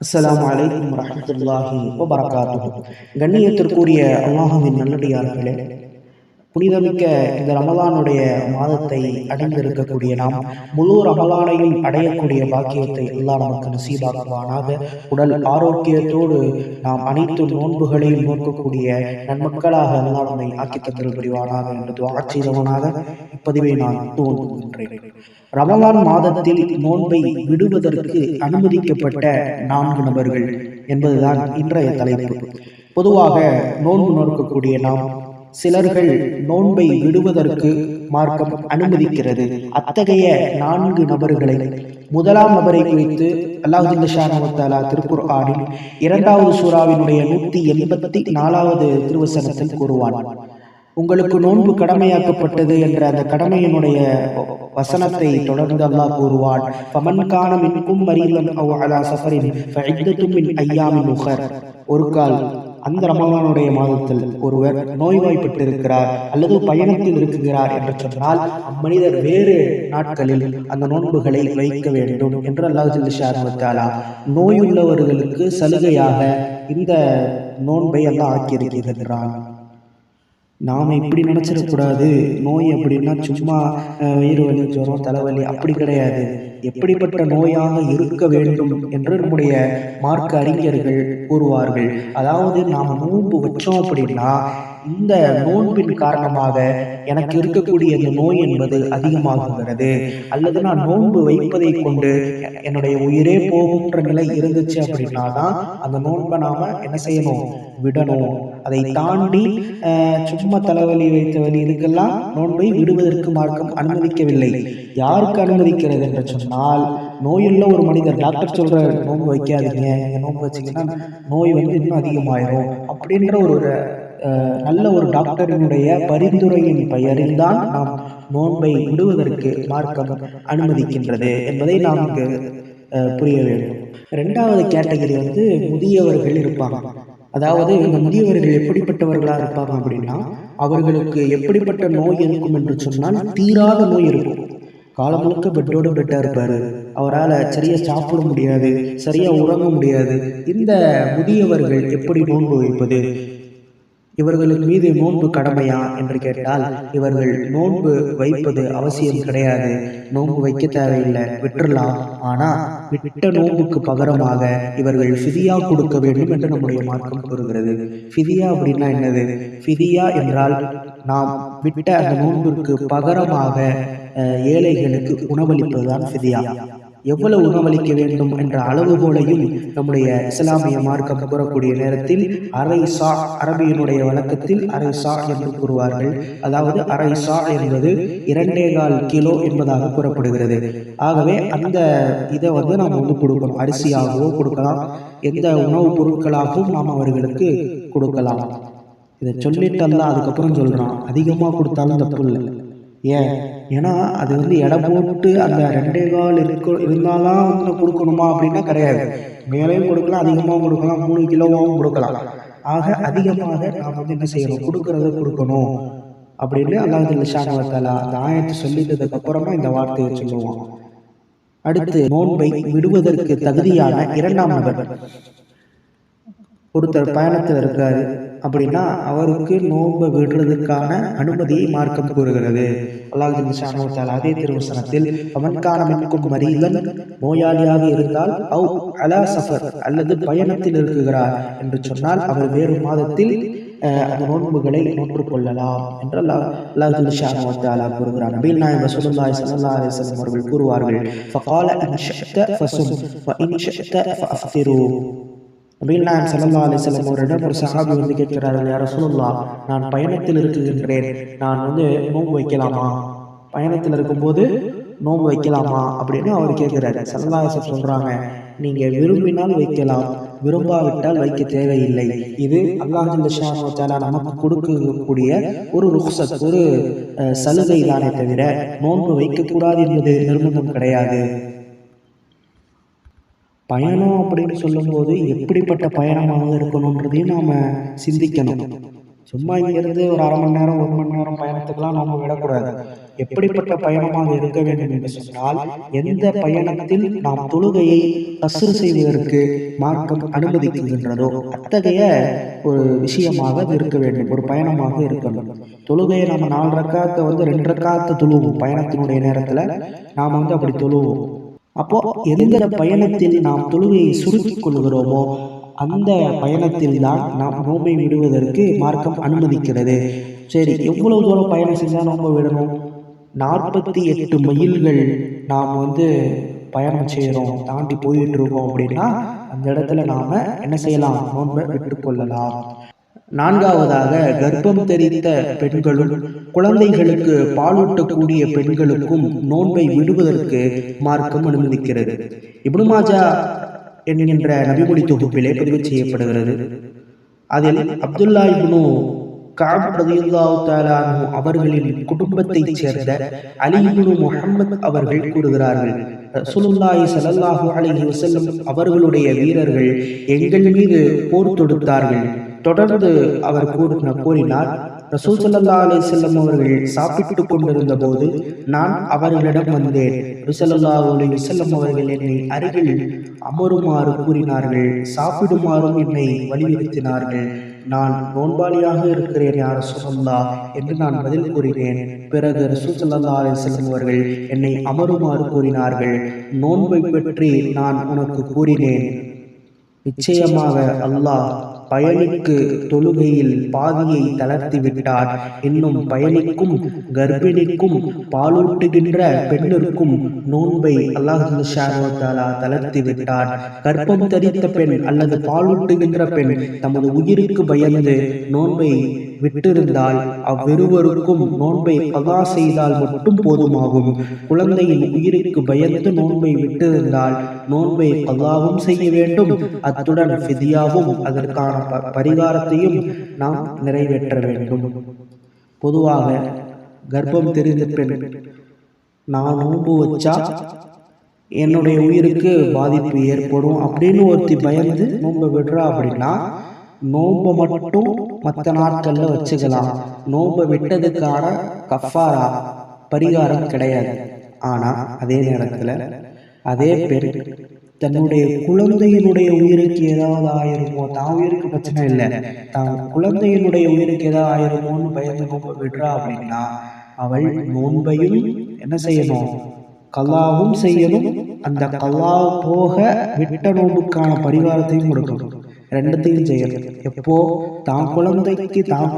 அஸ்ஸலாமு அலைக்கும் வரஹ்மத்துல்லாஹி வபரகாத்துஹு. கண்ணியத்திற்குரிய அல்லாஹ்வின் நல்லடியார்களே, புனிதமிக்க இந்த ரமலானுடைய மாதத்தை அடைந்திருக்கக்கூடிய நாம் முழு ரமலானையும் அடையக்கூடிய பாக்கியத்தை அல்லாஹ் நமக்கு நசீபாக்குவானாக. உடல் ஆரோக்கியத்தோடு நாம் அனைத்து நோன்புகளையும் நோக்கக்கூடிய நன்மக்களாக அல்லாஹ் நம்மை ஆக்கி தந்தல் புரிவானாக என்று துஆ செய்தவனாக இப்பதிவை நான் துவங்குகின்றேன். ரமலான் மாதத்தில் நோன்பை விடுவதற்கு அனுமதிக்கப்பட்ட 4 நபர்கள் என்பதுதான் இன்றைய தலைப்பு. பொதுவாக நோன்பு நோக்கக்கூடிய நாம் சிலர்கள் நோன்பை விடுவதற்கு மார்க்கம் அனுமதிக்கிறது. அத்தகைய 4 நபர்களை, முதலாம் நபரை குறித்து அல்லாஹ் ஜல்ல ஷானஹு வ தஆலா திருக்குர்ஆனில் 2வது சூராவினுடைய 184வது திருவசனத்தில் கூறுவான். உங்களுக்கு நோன்பு கடமையாக்கப்பட்டது என்ற அந்த கடமையினுடைய வசனத்தை தொடர்ந்து அல்லாஹ் கூறுவான், ஃபமன் கான மின்கும் மரீதன் அவ் அலா ஸஃபரின் ஃபஇத்தத்தும் மின் அய்யாமின் உஹர். ஒரு கால் அந்த ரமலானுடைய மாதத்தில் ஒருவர் நோய்வாய்ப்பட்டிருக்கிறார் அல்லது பயணத்தில் இருக்கிறார் என்று சொன்னால் அம்மனிதர் வேறு நாட்களில் அந்த நோன்புகளை வைக்க வேண்டும் என்று அல்லாஹ் ஜல்ல ஷானஹு வ தஆலா நோயுள்ளவர்களுக்கு சலுகையாக இந்த நோன்பை அல்லாஹ் ஆக்கியிருக்கின்றான். நாம் இப்படி நினச்சிடக்கூடாது, நோய் அப்படின்னா சும்மா வயிறு வலி, ஜுரம், தலைவலி அப்படி கிடையாது. எப்படிப்பட்ட நோயாக இருக்க வேண்டும் என்று நம்முடைய மார்க்க அறிஞர்கள் கூறுவார்கள். அதாவது நாம் நோன்பு வச்சோம் அப்படின்னா இந்த நோன்பின் காரணமாக எனக்கு இருக்கக்கூடிய இந்த நோய் என்பது அதிகமாகுகிறது, அல்லது நான் நோன்பு வைப்பதை கொண்டு என்னுடைய உயிரே போகின்ற நிலை இருந்துச்சு அப்படின்னா தான் அந்த நோன்பை நாம என்ன செய்யணும், விடணும். அதை தாண்டி சும்மா தலைவலி, வைத்த வலி இதுக்கெல்லாம் நோன்பை விடுவதற்கு மார்க்கம் அனுமதிக்கவில்லை. யாருக்கு அனுமதிக்கிறது என்று சொன்னால், நோயுள்ள ஒரு மனிதர், டாக்டர் சொல்ற நோன்பு வைக்காதீங்க, நோன்பு வச்சீங்கன்னா நோய் இன்னும் அதிகமாயிரும் அப்படின்ற ஒரு நல்ல ஒரு டாக்டரினுடைய பரிந்துரையின் பெயரில் தான் நாம் நோன்பை விடுவதற்கு மார்க்கம் அனுமதிக்கின்றது என்பதை நாம் இங்கு புரிய வேண்டும். 2வது கேட்டகரி முதியவர்கள் இருப்பாங்க. அதாவது இந்த முதியவர்கள் எப்படிப்பட்டவர்களாக இருப்பாங்க அப்படின்னா, அவர்களுக்கு எப்படிப்பட்ட நோய் இருக்கும் என்று சொன்னால் தீராத நோய் இருக்கும். காலம் முழுக்க பெட்டோடு பெட்டா இருப்பாரு, அவரால் சரியா சாப்பிட முடியாது, சரியா உறங்க முடியாது. இந்த முதியவர்கள் எப்படி நோன்பு வைப்பது? இவர்களுக்கு மீது நோன்பு கடமையா என்று கேட்டால், இவர்கள் நோன்பு வைப்பது அவசியம் கிடையாது. நோன்பு வைக்க தேவையில்லை, விட்டுறலாம். ஆனா விட்ட நோன்புக்கு பகரமாக இவர்கள் ஃபிதியா கொடுக்க வேண்டும் என்று நம்முடைய மார்க்கம் கூறுகிறது. ஃபிதியா அப்படின்னா என்னது? ஃபிதியா என்றால் நாம் விட்ட அந்த நோன்பிற்கு பகரமாக ஏழைகளுக்கு உணவளிப்பதுதான் ஃபிதியா. எவ்வளவு உணவளிக்க வேண்டும் என்ற அளவுகோலையும் நம்முடைய இஸ்லாமிய மார்க்கம் கூறக்கூடிய நேரத்தில் அரை சா, அரபியினுடைய வழக்கத்தில் அரை சா என்று கூறுவார்கள். அதாவது அரை சா என்பது 2.25 கிலோ என்பதாக கூறப்படுகிறது. ஆகவே அந்த இதை நாம் கொடுக்கணும். அரிசியாகவோ கொடுக்கலாம், எந்த உணவுப் பொருட்களாகவும் நாம் அவர்களுக்கு கொடுக்கலாம். இதை சொல்லிட்டு அல்ல அதுக்கப்புறம் சொல்றான், அதிகமாக கொடுத்தாலும் தப்பு இல்லை. ஏன்னா அது எடை போட்டு அந்த 2.25 இருந்தால்தான் கொடுக்கணுமா அப்படின்னா கிடையாது. மேலேயும் கொடுக்கலாம், அதிகமாகவும் கொடுக்கலாம், 3 கிலோவாகவும் கொடுக்கலாம். ஆக அதிகமாக நாம் என்ன செய்யணும், கொடுக்கறத கொடுக்கணும் அப்படின்னு அல்லாஹ் ஜல்ல ஷானஹு வ தஆலா அந்த ஆயத்தை சொல்லிட்டதுக்கு அப்புறமா இந்த வார்த்தையை சொல்லுவான். அடுத்து நோன்பை விடுவதற்கு தகுதியான 2ஆம் நபர். ஒருத்தர் பயணத்தில் இருக்காரு அப்படின்னா அவருக்கு நோன்பை விடுறதுக்கான அனுமதியை மார்க்கம் கூறுகிறது. அல்லாஹ் ஜல்ல ஷானஹு வ தஆலா அதே திருவசனத்தில், ஃபமன் கான மின்கும் மரீதன், நோயாளியாக இருந்தால், அவ் அலா ஸஃபர், அல்லது பயணத்தில் இருக்கிறார் என்று சொன்னால் அவர் வேறு மாதத்தில் அந்த நோன்புகளை நோற்றுக் கொள்ளலாம் என்று அல்லாஹ் ஜல்ல ஷானஹு வ தஆலா கூறுகிறார். நபிகள் நாயகம் ரசூலுல்லாஹி ஸல்லல்லாஹு அலைஹி வஸல்லம் அவர்கள் கூறுவார்கள், ஃபகால இன் ஷஅத ஃபஸும் வ இன் ஷஅத ஃபஅஃப்திரு. நபிகள் நாயகம் ஸல்லல்லாஹு அலைஹி வஸல்லம் அவரிடம் ஒரு சஹாபி கேட்கிறார்கள், யா ரசூலுல்லாஹ், நான் பயணத்தில் இருக்கின்றேன், நான் நோன்பு வைக்கலாமா? பயணத்தில் இருக்கும்போது நோன்பு வைக்கலாமா அப்படின்னு அவர் கேட்கிறாரு. ஸல்லல்லாஹு அலைஹி வஸல்லம் சொல்றாங்க, நீங்க விரும்பினால் வைக்கலாம், விரும்பாவிட்டால் வைக்க தேவையில்லை. இது அல்லாஹ் ஜல்ல ஷானஹு வ தஆலா நமக்கு கொடுக்கக்கூடிய ஒரு ருக்ஸத், ஒரு சலுகை தானே தவிர நோன்பு வைக்கக்கூடாது என்பது நிர்பந்தம் கிடையாது. பயணம் அப்படின்னு சொல்லும்போது எப்படிப்பட்ட பயணமாக இருக்கணுன்றதையும் நாம் சிந்திக்கணும். சும்மா இங்கிருந்து ஒரு அரை மணி நேரம் 1 மணி நேரம் பயணத்துக்கெல்லாம் நம்ம விடக்கூடாது. எப்படிப்பட்ட பயணமாக இருக்க வேண்டும் என்று சொன்னால், எந்த பயணத்தில் நாம் தொழுகையை கஸ்ரு செய்வதற்கு மார்க்கம் அனுமதிக்கின்றதோ அத்தகைய ஒரு விஷயமாக அது இருக்க வேண்டும், ஒரு பயணமாக இருக்கணும். தொழுகையை நம்ம 4 ரக்காத்தை 2 ரக்காத்தை தொழுவோம். பயணத்தினுடைய நேரத்தில் நாம் அப்படி தொழுவோம். அப்போ எந்த பயணத்தில் நாம் தொழுகையை சுருக்கிக் கொள்கிறோமோ அந்த பயணத்தில் தான் நாம் நோன்பை விடுவதற்கு மார்க்கம் அனுமதிக்கிறது. சரி, எவ்வளவு தூரம் பயணம் செஞ்சால் நோன்பை விடணும்? 48 மைல்கள் நாம் பயணம் செய்கிறோம், தாண்டி போயிட்டு இருக்கோம் அப்படின்னா அந்த இடத்துல நாம என்ன செய்யலாம்? நோன்பை விட்டுக்கொள்ளலாம். 4வதாக, கர்ப்பம் தெரிந்த பெண்களும் குழந்தைகளுக்கு பாலூட்டக்கூடிய பெண்களுக்கும் நோன்பை விடுவதற்கு மார்க்கம் அனுமதிக்கிறது. இப்னு மாஜா என்கின்ற நபிமொழி தொகுப்பிலே பதிவு செய்யப்படுகிறது. அதில் அப்துல்லா இப்னு கஅப் ரலியல்லாஹு தஆலா அன்ஹு அவர்களின் குடும்பத்தைச் சேர்ந்த அலி இப்னு முஹம்மத் அவர்கள் கூறுகிறார்கள், ரசூலுல்லாஹி ஸல்லல்லாஹு அலைஹி வஸல்லம் அவர்களுடைய வீரர்கள் எங்கள் மீது போர் தொடுத்தார்கள். தொடர்ந்து அவர் கூறினார், ரசூல் ஸல்லல்லாஹு அலைஹி வஸல்லம் அவர்கள் சாப்பிட்டுக் கொண்டிருந்த போது நான் அவர்களிடம் வந்தேன். ஸல்லல்லாஹு அலைஹி வஸல்லம் அவர்கள் என்னை அருகில் அமருமாறு கூறினார்கள், சாப்பிடுமாறும் என்னை வலியுறுத்தினார்கள். நான் நோன்பாளியாக இருக்கிறேன் யா ரசூலல்லாஹ் என்று நான் பதில் கூறினேன். பிறகு ரசூல் ஸல்லல்லாஹு அலைஹி வஸல்லம் அவர்கள் என்னை அமருமாறு கூறினார்கள். நோன்பை பற்றி நான் உனக்கு கூறினேன், நிச்சயமாக அல்லாஹ் பயணிக்கு தொழுகையில் பாதியை தளர்த்தி விட்டார். இன்னும் பயணிக்கும் கர்ப்பிணிக்கும் பாலூட்டுகின்ற பெண்ணிற்கும் நோன்பை அல்லாஹ் தளர்த்தி விட்டார். கர்ப்பம் தரித்த பெண் அல்லது பாலூட்டுகின்ற பெண் தமது உயிருக்கு பயந்து நோன்பை விட்டிருந்தால் அவ்விருவருக்கும் நோன்பை கதா செய்தால் மட்டும் போதுமாகும். குழந்தையின் உயிருக்கு பயந்து நோன்பை விட்டிருந்தால் நோன்பை கதாவும் செய்ய வேண்டும். அத்துடன் ஃபிதியாவும் அதற்கான பரிகாரத்தையும் நாம் நிறைவேற்ற வேண்டும். பொதுவாக கர்ப்பம் தெரிந்த பெண் நான் நோன்பு வச்சா என்னுடைய உயிருக்கு பாதிப்பு ஏற்படும் அப்படின்னு ஒருத்தி பயந்து நோன்பை விடுறா அப்படின்னா நோன்பை மட்டும் மற்ற நாட்கள்ல வச்சுக்கலாம். நோன்பை விட்டதுக்கான கஃபாரா பரிகாரம் கிடையாது. ஆனா அதே நேரத்துல அதே பெண் தன்னுடைய குழந்தையினுடைய உயிருக்கு ஏதாவது ஆயிருமோ, தான் உயிருக்கு பிரச்சனை இல்லை, தான் குழந்தையினுடைய உயிருக்கு ஏதாவது ஆயிருமோன்னு பயந்து நோன்பை விடுறா அப்படின்னா அவள் நோன்பையும் என்ன செய்யணும்? கல்லாவும் செய்யணும். அந்த கல்லா போக விட்ட நோன்புக்கான பரிகாரத்தையும் கொடுக்கணும். ரெண்டத்தையும் செய்யணும். எப்போ தான்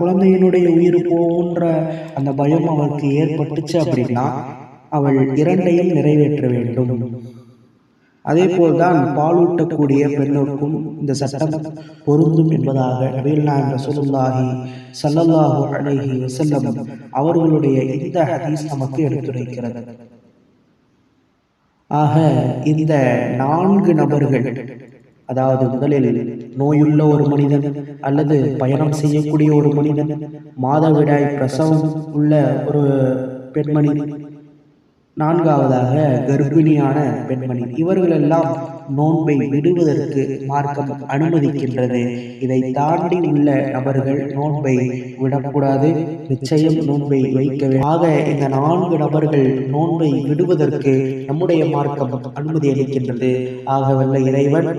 குழந்தையினுடைய உயிர் போன்ற அந்த பயம் அவளுக்கு ஏற்பட்டுச்சு அப்படின்னா அவள் இரண்டையும் நிறைவேற்ற வேண்டும். அதே போல்தான் பாலூட்டக்கூடிய பெண்ணுக்கும் இந்த சட்டம் பொருந்தும் என்பதாக நபிகள் நாயகம் ரசூலுல்லாஹி ஸல்லல்லாஹு அலைஹி வஸல்லம் அவர்களுடைய இந்த ஹதீஸ் நமக்கு எடுத்துரைக்கிறது. ஆக இந்த 4 நபர்கள், அதாவது முதலில் நோயுள்ள ஒரு மனிதன் அல்லது பயணம் செய்யக்கூடிய ஒரு மனிதன், மாதவிடாய் பிரசவம் உள்ள ஒரு பெண்மணி, 4வதாக கர்ப்பிணியான பெண்மணி, இவர்களெல்லாம் நோன்பை விடுவதற்கு மார்க்கம் அனுமதிக்கின்றது. இதை தாண்டி உள்ள நபர்கள் நோன்பை விடக்கூடாது, நிச்சயம் நோன்பை வைக்க வேண்டும். ஆக இந்த 4 நபர்கள் நோன்பை விடுவதற்கு நம்முடைய மார்க்கம் அனுமதி அளிக்கின்றது. ஆக வல்ல இறைவன்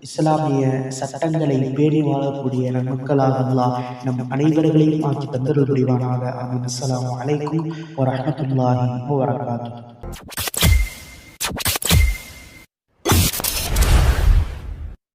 இஸ்லாமிய சட்டங்களை பேணி வாழக்கூடிய மக்களாக அல்லாஹ் நம் அனைவர்களையும் ஆக்கி தந்தருள் புரிவானாக. ஆமீன். அஸ்ஸலாமு அலைக்கும் வரஹ்மத்துல்லாஹி வபரகாத்துஹு.